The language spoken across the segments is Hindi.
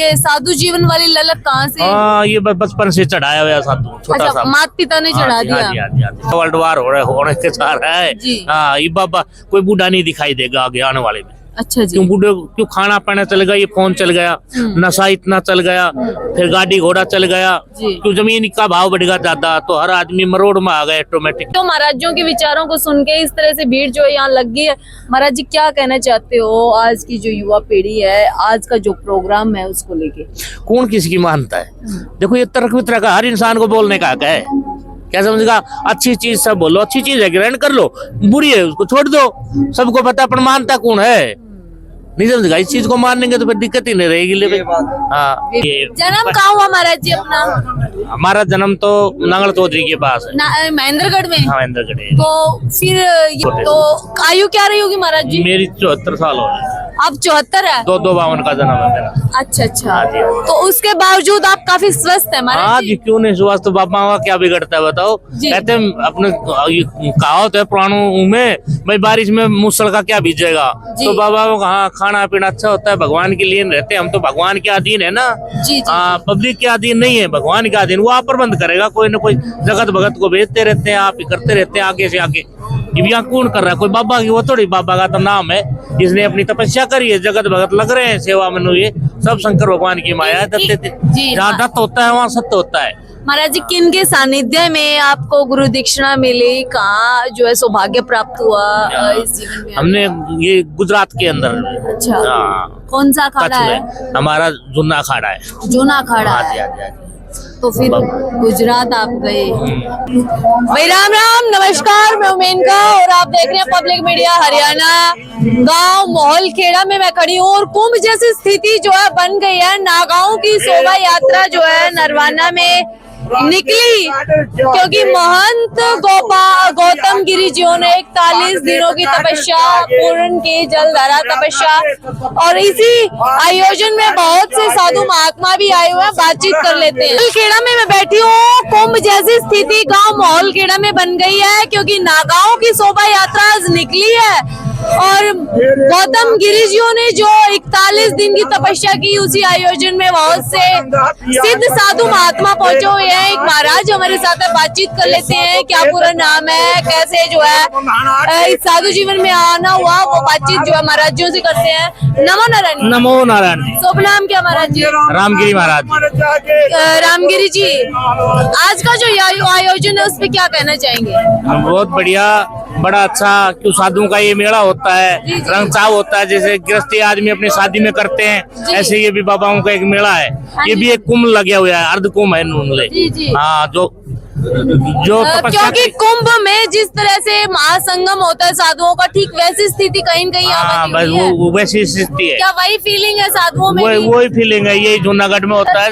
ये साधु जीवन वाली ललक कहाँ से? हाँ, ये बचपन से चढ़ाया हुआ साधु, छोटा अच्छा, सा। माता पिता ने चढ़ा दिया। वर्ल्ड वार होने के साथ है। हाँ, ये बाबा कोई बूढ़ा नहीं दिखाई देगा आगे आने वाले में। अच्छा जी। क्यों बूढ़े, क्यों खाना पीना चल गया, ये फोन चल गया, नशा इतना चल गया, फिर गाड़ी घोड़ा चल गया, क्यों जमीन का भाव बढ़ गया ज्यादा, तो हर आदमी मरोड़ में आ गया ऑटोमेटिक। तो महाराजों के विचारों को सुन के इस तरह से भीड़ जो है यहाँ लग गई है, महाराज जी क्या कहना चाहते हो आज की जो युवा पीढ़ी है, आज का जो प्रोग्राम है उसको लेके? कौन किसकी मानता है? देखो ये तरक वितरक का हर इंसान को बोलने का हक है। क्या समझेगा? अच्छी चीज सब बोलो, अच्छी चीज है ग्रहण कर लो, बुरी है उसको छोड़ दो। सबको पता पर मानता कौन है? नहीं समझेगा? इस चीज को मानेंगे तो फिर दिक्कत ही नहीं रहेगी। ले भाई, हाँ। जन्म कहाँ हुआ महाराज जी अपना? हमारा जन्म तो नांगल चौधरी के पास है, महेंद्रगढ़ में। हाँ, महेंद्रगढ़। तो फिर तो आयु क्या रही होगी महाराज जी? मेरी 74 साल हो गए। आप 74 है? 252 का जन्म है मेरा। अच्छा अच्छा। हाँ जी। तो उसके बावजूद आप काफी स्वस्थ है महाराज हाँ जी? जी, क्यों नहीं स्वस्थ? तो बाबा का क्या बिगड़ता है बताओ? कहते हैं अपने कहावत है पुराणों में, भाई बारिश में मूसल का क्या भीजेगा। तो बाबा को हाँ, खाना पीना अच्छा होता है, भगवान के लिए रहते हैं हम, तो भगवान के अधीन है ना। हाँ, पब्लिक के अधीन नहीं है, भगवान के अधीन। वो आप प्रबंध करेगा, कोई ना कोई जगत भगत को भेजते रहते हैं, आप ही करते रहते हैं आगे से आगे। यहाँ कौन कर रहा है? कोई बाबा की, वो थोड़ी बाबा का तो नाम है, इसने अपनी तपस्या करी है, जगत भगत लग रहे हैं सेवा में। ये सब शंकर भगवान की माया है। जहाँ दत्त होता है वहाँ सत्य होता है। महाराज जी किन के सानिध्य में आपको गुरु दीक्षिणा मिली, कहाँ जो है सौभाग्य प्राप्त हुआ इस जीवन में? हमने ये गुजरात के अंदर। अच्छा, कौन सा अखाड़ा है? हमारा जूना अखाड़ा है। जूना अखाड़ा है। तो फिर गुजरात आप गए। भाई राम राम, नमस्कार, मैं उमेनका और आप देख रहे हैं पब्लिक मीडिया हरियाणा। गांव मोहल खेड़ा में मैं खड़ी हूँ और कुंभ जैसी स्थिति जो है बन गई है। नागांव की शोभा यात्रा जो है नरवाना में निकली, क्योंकि महंत गौतम गिरी जी ने 41 दिनों की तपस्या पूर्ण की, जलधारा तपस्या। और इसी आयोजन में बहुत से साधु महात्मा भी आए हुए हैं, बातचीत कर लेते हैं। खेड़ा में मैं बैठी हूँ, कुंभ जैसी स्थिति गांव मोहल खेड़ा में बन गई है, क्योंकि नागांव की शोभा यात्रा आज निकली है और गौतम गिरी जी ने जो 41 दिन की तपस्या की, उसी आयोजन में बहुत से सिद्ध साधु महात्मा पहुंचे हुए हैं। एक महाराज हमारे साथ है, बातचीत कर लेते हैं, क्या पूरा नाम है, कैसे जो है इस साधु जीवन में आना हुआ, वो बातचीत जो है महाराजों से करते हैं। नमो नारायण। नमो नारायण। शुभ नाम क्या महाराज जी? रामगिरी महाराज। रामगिरी जी, आज का जो आयोजन है उस पर क्या कहना चाहेंगे? बहुत बढ़िया, बड़ा अच्छा। क्यों साधुओं का ये मेला होता है, रंग चाव होता है, जैसे गृहस्थी आदमी अपनी शादी में करते हैं, ऐसे ये भी बाबाओं का एक मेला है। ये भी एक कुंभ लगा हुआ है, अर्ध कुंभ है नूनले। हाँ, जो क्योंकि कुंभ में जिस तरह से महासंगम होता है साधुओं का, ठीक वैसी स्थिति कहीं न कहीं बस वो वैसी स्थिति है। क्या वही फीलिंग है साधुओं में? वही फीलिंग है, यही जूनागढ़ में होता है।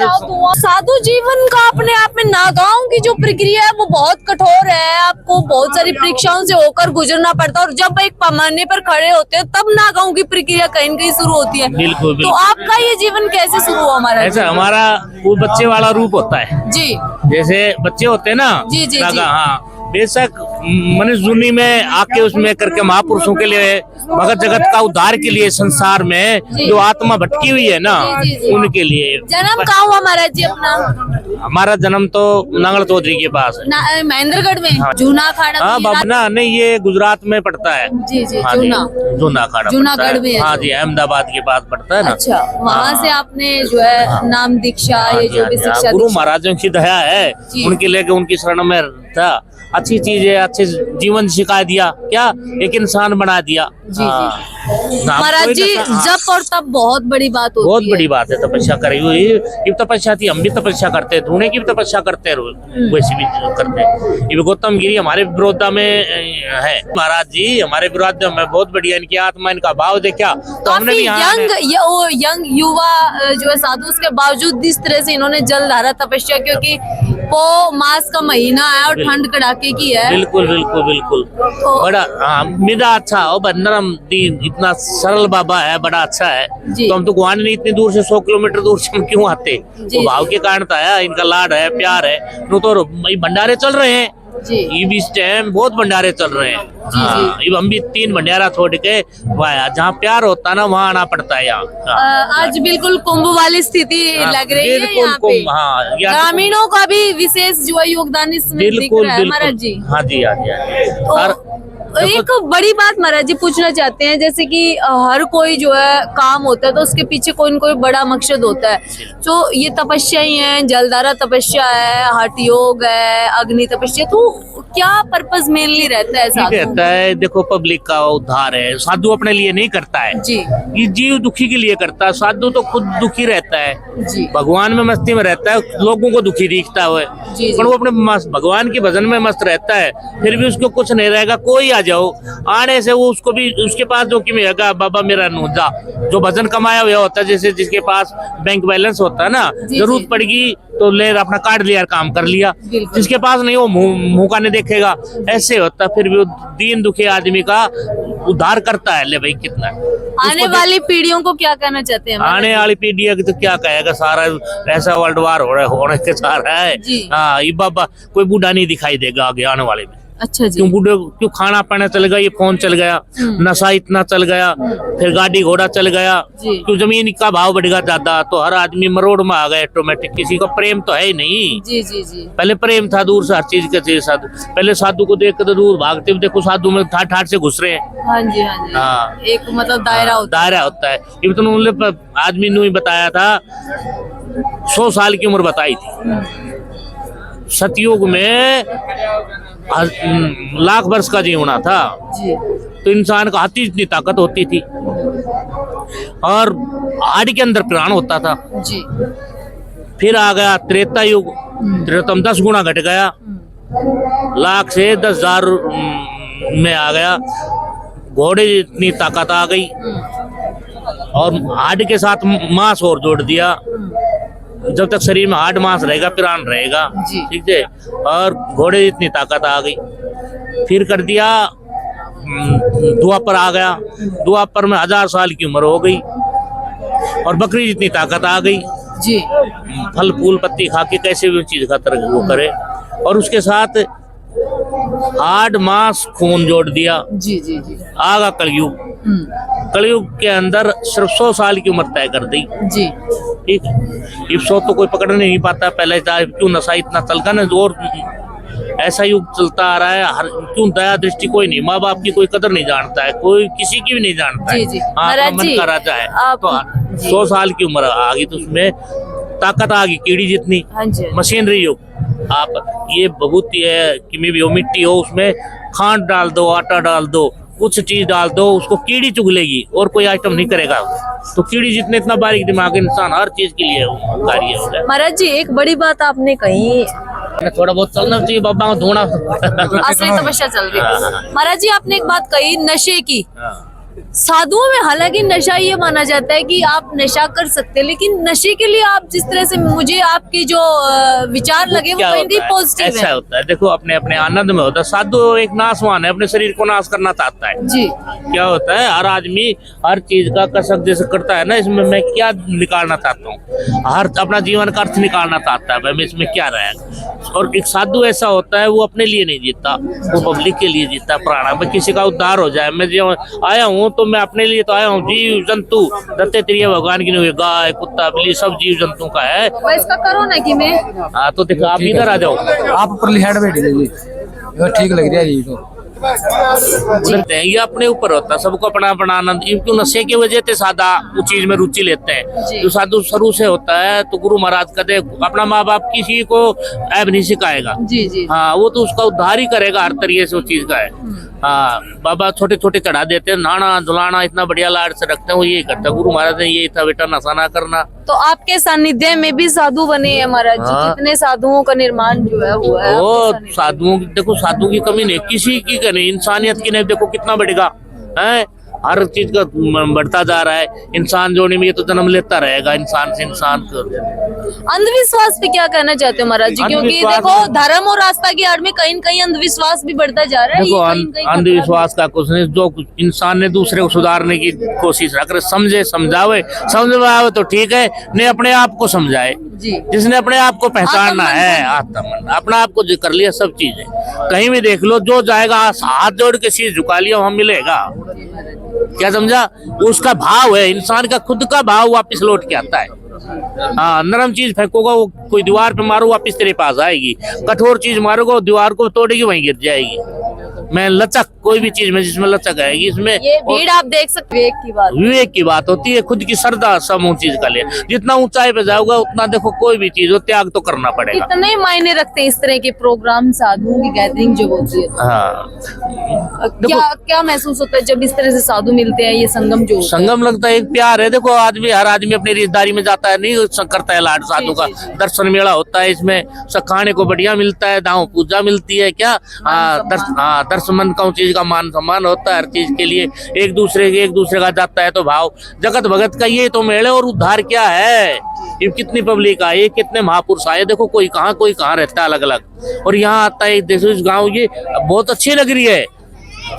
साधु जीवन का अपने आप में नागांव की जो प्रक्रिया है वो बहुत कठोर है। आपको बहुत सारी परीक्षाओं से होकर गुजरना पड़ता है और जब एक पैमाने पर खड़े होते हैं तब नागांव की प्रक्रिया कहीं न कहीं शुरू होती है। बिल्कुल। तो आपका ये जीवन कैसे शुरू हुआ? हमारा ऐसा हमारा वो बच्चे वाला रूप होता है जी, जैसे बच्चे होते हैं ना। जी। हाँ, बेशक मनुष्य दुनिया में आके उसमें करके महापुरुषों के लिए, भगत जगत का उद्धार के लिए, संसार में जो आत्मा भटकी हुई है ना, उनके लिए। जन्म कहाँ हुआ महाराज जी अपना? हमारा जन्म तो नांगल चौधरी के पास है, महेंद्रगढ़ में। जूना अखाड़ा? हाँ बाबा, नहीं ये गुजरात में पड़ता है। जी, जूना अखाड़ा जूनागढ़ में। हाँ जी, अहमदाबाद के पास पड़ता है ना। अच्छा, वहाँ से आपने जो है नाम दीक्षा, ये जो भी शिक्षा, गुरु महाराजों की दया है, उनके लेके उनकी शरण में था। अच्छी चीज है, अच्छे जीवन सिखा दिया, क्या एक इंसान बना दिया। महाराज जी जब और तब बहुत बड़ी बात होती है। बहुत बड़ी बात है तपस्या करी हुई। ये तपस्या थी, हम भी तपस्या करते हैं, धूने की भी तपस्या करते हैं, वैसे भी करते हैं। ये गौतम गिरी हमारे विरोधा में है। महाराज जी हमारे विरोधा में बहुत बढ़िया, इनकी आत्मा, इनका भाव देखा तो हमने भी यंग युवा जो है साधु, उसके बावजूद इस तरह से इन्होंने जलधारा तपस्या, क्योंकि वो मास का महीना है और ठंड कड़ाके की है। बिल्कुल। तो बड़ा मिदा अच्छा और बंदरम दीन, इतना सरल बाबा है, बड़ा अच्छा है। तो हम तो गुआनी नहीं, इतनी दूर से 100 किलोमीटर दूर से हम क्यों आते? तो भाव के कारण तो आया, इनका लाड है, प्यार है। तो भंडारे चल रहे हैं, जी। ये भी इस टाइम बहुत भंडारे चल रहे हैं। हाँ, ये हम भी 3 भंडारा छोड़ के जहाँ प्यार होता है ना वहाँ आना पड़ता है यहाँ। आज बिल्कुल कुंभ वाली स्थिति लग रही है बिल्कुल यहाँ पे। हाँ, ग्रामीणों का भी विशेष जो है योगदान इसमें दिख बिल्कुल रहा है महाराज बिल्कुल। जी। हाँ जी, हाँ जी, हाँ जी। तो एक बड़ी बात महाराज जी पूछना चाहते हैं, जैसे कि हर कोई जो है काम होता है तो उसके पीछे कोई न कोई बड़ा मकसद होता है। तो ये तपस्या ही है, जलधारा तपस्या है, हठ योग है, अग्नि तपस्या, तो क्या पर्पस मेनली रहता है ठीक साधुओं रहता है। देखो पब्लिक का उद्धार है, साधु अपने लिए नहीं करता है जी ये जीव दुखी के लिए करता है। साधु तो खुद दुखी रहता है, जी भगवान में मस्ती में रहता है, लोगों को दुखी दिखता है जी। पर वो अपने भगवान के भजन में मस्त रहता है। फिर भी उसको कुछ नहीं रहेगा, कोई आ जाओ आने से वो उसको भी उसके पास जो कि रहेगा बाबा मेरा नूजा जो भजन कमाया हुआ होता है, जैसे जिसके पास बैंक बैलेंस होता है ना, जी, जरूरत जी। पड़ेगी तो ले अपना कार्ड लिया काम कर लिया। बिल्कुल। जिसके पास नहीं वो मुंह का नहीं देखेगा, ऐसे होता है। फिर भी वो दीन दुखी आदमी का उद्धार करता है। ले भाई कितना आने वाली पीढ़ियों को क्या कहना चाहते हैं महाराज आने वाली पीढ़ी तो क्या कहेगा, सारा ऐसा वर्ल्ड वार हो रहा है होने के सारा है। जी। हाँ, ये बाबा कोई बूढ़ा नहीं दिखाई देगा आगे आने वाले में। अच्छा जी क्यों बूढ़े, क्यों खाना पीना चल गया, ये फोन चल गया, नशा इतना चल गया, फिर गाड़ी घोड़ा चल गया, जी। क्यों जमीन का भाव बढ़ गया ज्यादा तो हर आदमी मरोड़ में आ गए ऑटोमेटिक। किसी का प्रेम तो है ही नहीं। जी जी जी पहले प्रेम था, दूर से हर चीज के थे साधु। पहले साधु को देख के तो दूर भागते, देखो साधु में ठाठ ठाठ से घुस रहे हैं। हाँ जी हाँ जी हाँ। एक मतलब दायरा होता दायरा होता है। ये तो उन्होंने आदमी ने बताया था 100 साल की उम्र बताई थी। सतयुग में लाख वर्ष का जीवना था है जी तो इंसान का हाथी जितनी ताकत होती थी और हाड़ के अंदर प्राण होता था। जी फिर आ गया त्रेता युग, त्रेता में 10 गुना घट गया, लाख से 10,000 में आ गया। घोड़े जितनी ताकत आ गई और हाड़ के साथ मांस और जोड़ दिया। जब तक शरीर में हार्ड मांस रहेगा प्राण रहेगा, जी। ठीक है। और घोड़े जितनी ताकत आ गई। फिर कर दिया द्वापर आ गया, द्वापर में 1000 साल की उम्र हो गई और बकरी जितनी ताकत आ गई। जी फल फूल पत्ती खा के कैसे भी चीज का तरह वो करे और उसके साथ हार्ड मांस खून जोड़ दिया। जी जी जी आगा कलयुग, कलयुग के अंदर सिर्फ 100 साल की उम्र तय कर दी। जी ठीक है। ये 100 तो कोई पकड़ नहीं पाता। पहले क्यों नशा इतना चलता ना, और ऐसा युग चलता आ रहा है। हर क्यों दया दृष्टि कोई नहीं, माँ बाप की कोई कदर नहीं जानता है, कोई किसी की भी नहीं जानता है। जी, जी। हाँ, महाराज अपना मन जी, का राजा है। आप- तो जी। 100 साल की उम्र आ गई तो उसमें ताकत आ गई कीड़ी जितनी। हाँ जी मशीनरी युग, आप ये भभूति है कि भी हो मिट्टी हो उसमें खांड डाल दो, आटा डाल दो, कुछ चीज डाल दो, उसको कीड़ी चुगलेगी और कोई आइटम नहीं करेगा। तो कीड़ी जितने इतना बारीक दिमाग इंसान हर चीज के लिए कार्य होता है। महाराज जी एक बड़ी बात आपने कही, थोड़ा बहुत चलना चाहिए बाबा को धोना। असली तपस्या चल रही है। महाराज जी आपने एक बात कही नशे की। हाँ। साधुओं में हालांकि नशा ये माना जाता है कि आप नशा कर सकते हैं, लेकिन नशे के लिए आप जिस तरह से मुझे आपकी जो विचार लगे वो क्या कहीं होता है? पॉजिटिव ऐसा है। होता है, देखो अपने अपने आनंद में होता है। साधु एक नाशवान है, अपने शरीर को नाश करना चाहता है। जी क्या होता है, हर आदमी हर चीज का कसक जैसे करता है ना, इसमें मैं क्या निकालना चाहता हूँ, हर अपना जीवन का अर्थ निकालना चाहता है, भाई इसमें क्या रहेगा। और एक साधु ऐसा होता है वो अपने लिए नहीं जीता, वो पब्लिक के लिए जीता। प्राण भाई किसी का उद्धार हो जाए, मैं जो आया हूँ तो मैं अपने लिए तो आया हूँ। जीव जंतु दत्तात्रेय भगवान की नहीं, गाय कुत्ता बिल्ली सब जीव जंतु का है। तो इसका करो ना कि मैं हाँ तो देखो आप इधर आ जाओ, आप ऊपर लिहाड़ बैठ जाइए, ये ठीक लग रहा है ये तो। बोलते हैं ये अपने ऊपर होता है, सबको अपना अपना आनंद। क्यों नशे की वजह से सादा वो चीज में रुचि लेते हैं। जी। जो साधु शुरू से होता है तो गुरु महाराज कहते अपना माँ बाप किसी को ऐब नहीं सिखाएगा। जी जी हाँ, वो तो उसका उद्धार ही करेगा हर तरीके से, वो चीज का है। हाँ, बाबा छोटे छोटे चढ़ा देते हैं, नहाना धुलाना इतना बढ़िया लाड से रखते हैं, वो यही करता है। गुरु महाराज ने यही था बेटा नशा ना करना। तो आपके सानिध्य में भी साधु बने हैं महाराज जी। हाँ। कितने साधुओं का निर्माण जो है हुआ है वो आपके सानिध्य साधुओं की देखो, साधु की कमी नहीं, किसी की नहीं, इंसानियत की नहीं। देखो कितना बढ़ेगा है, हर चीज का बढ़ता जा रहा है। इंसान जोड़ने में ये तो जन्म लेता रहेगा, इंसान से इंसान को। में। अंधविश्वास पे क्या कहना चाहते हो महाराज जी? क्योंकि अंधविश्वास देखो धर्म और आस्था की आड़ में कहीं न कहीं अंधविश्वास भी बढ़ता जा रहा है। देखो ये कहीं न कहीं अंधविश्वास का कुछ नहीं, जो इंसान ने दूसरे को सुधारने की कोशिश करे, समझे समझावे तो ठीक है, नहीं अपने आप को समझाए जी। जिसने अपने आप को पहचानना है, आत्मन अपना आप को जो कर लिया, सब चीजें कहीं भी देख लो, जो जाएगा हाथ जोड़ के शीश झुका लिया वहां मिलेगा। क्या समझा? उसका भाव है, इंसान का खुद का भाव वापस लौट के आता है। हाँ, नरम चीज फेंकोगा वो कोई दीवार पे मारो वापस तेरे पास आएगी, कठोर चीज मारोगे दीवार को तोड़ेगी वहीं गिर जाएगी। मैं लचक, कोई भी चीज में जिसमें लचक आएगी, इसमें ये भीड़ आप देख सकते, विवेक की बात होती है, खुद की श्रद्धा समूह चीज का ले। जितना ऊंचाई पे जाओगा उतना देखो कोई भी चीज हो त्याग तो करना पड़ेगा। कितने मायने रखते हैं इस तरह के प्रोग्राम, साधुओं की गैदरिंग जो होती है? हाँ, क्या क्या महसूस होता है जब इस तरह से साधु मिलते हैं? ये संगम जो होता है? संगम लगता है, एक प्यार है। देखो आदमी, हर आदमी अपनी रिश्तेदारी में जाता है, नहीं करता है लाड साधु का। दर्शन मेला होता है, इसमें सब खाने को बढ़िया मिलता है, दाव पूजा मिलती है, क्या दर्शन का चीज का मान सम्मान होता है, हर चीज के लिए एक दूसरे का जाता है तो भाव। जगत भगत का ये तो मेले और उद्धार क्या है। ये कितनी पब्लिक आई, ये कितने महापुरुष आए, देखो कोई कहाँ रहता है अलग अलग, और यहाँ आता है। देखो इस गाँव, ये बहुत अच्छी नगरी है।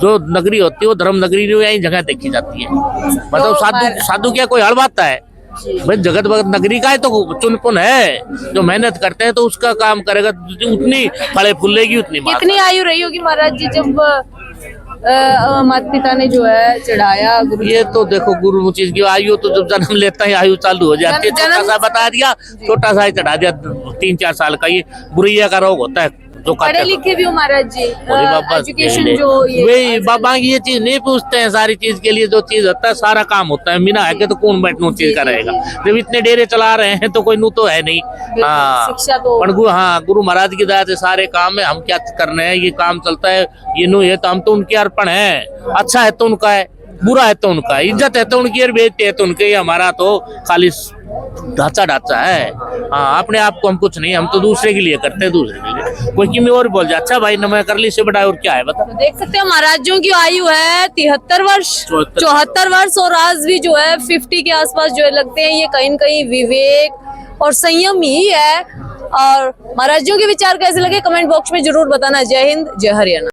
जो नगरी होती है वो धर्म नगरी नहीं, यही जगह देखी जाती है। मतलब साधु क्या कोई हड़बाता है भाई? जगत भगत नगरी का है तो चुनपुन है, जो मेहनत करते हैं तो उसका काम करेगा, उतनी फले फूलेगी उतनी। कितनी आयु रही होगी महाराज जी जब माता पिता ने जो है चढ़ाया गुरु? ये तो देखो गुरु चीज की आयु तो जब जन्म लेता है आयु चालू हो जाती है। छोटा सा बता दिया, छोटा सा ही चढ़ा दिया, 3-4 साल का। ये बुरैया का रोग होता है। जो पढ़े लिखे भी हो महाराज जी, एजुकेशन जो वही बाबा की ये चीज नहीं पूछते हैं। सारी चीज के लिए जो चीज होता है सारा काम होता है, बिना है तो कौन बैठनो चीज का रहेगा। जब इतने डेरे चला रहे हैं तो कोई नू तो है नहीं। हाँ, शिक्षा तो गुरु महाराज की दया से सारे काम है। हम क्या कर रहे हैं, ये काम चलता है, ये नू है तो हम तो उनके अर्पण है। अच्छा है तो उनका है, बुरा है तो उनका, इज्जत है तो उनकी और बेइज्जती है तो उनके। हमारा तो खाली ढांचा है। हाँ, अपने आप को हम कुछ नहीं, हम तो दूसरे के लिए करते हैं, दूसरे के लिए। कोई किमी और बोल जाए, अच्छा भाई न मैं कर ली, से बड़ा और क्या है बता। तो देख सकते हो महाराजों की आयु है 73 वर्ष, 74 वर्ष, और आज भी जो है 50 के आसपास जो है लगते हैं। ये कहीं न कहीं विवेक और संयम ही है। और महाराजों के विचार कैसे लगे कमेंट बॉक्स में जरूर बताना। जय हिंद, जय हरियाणा।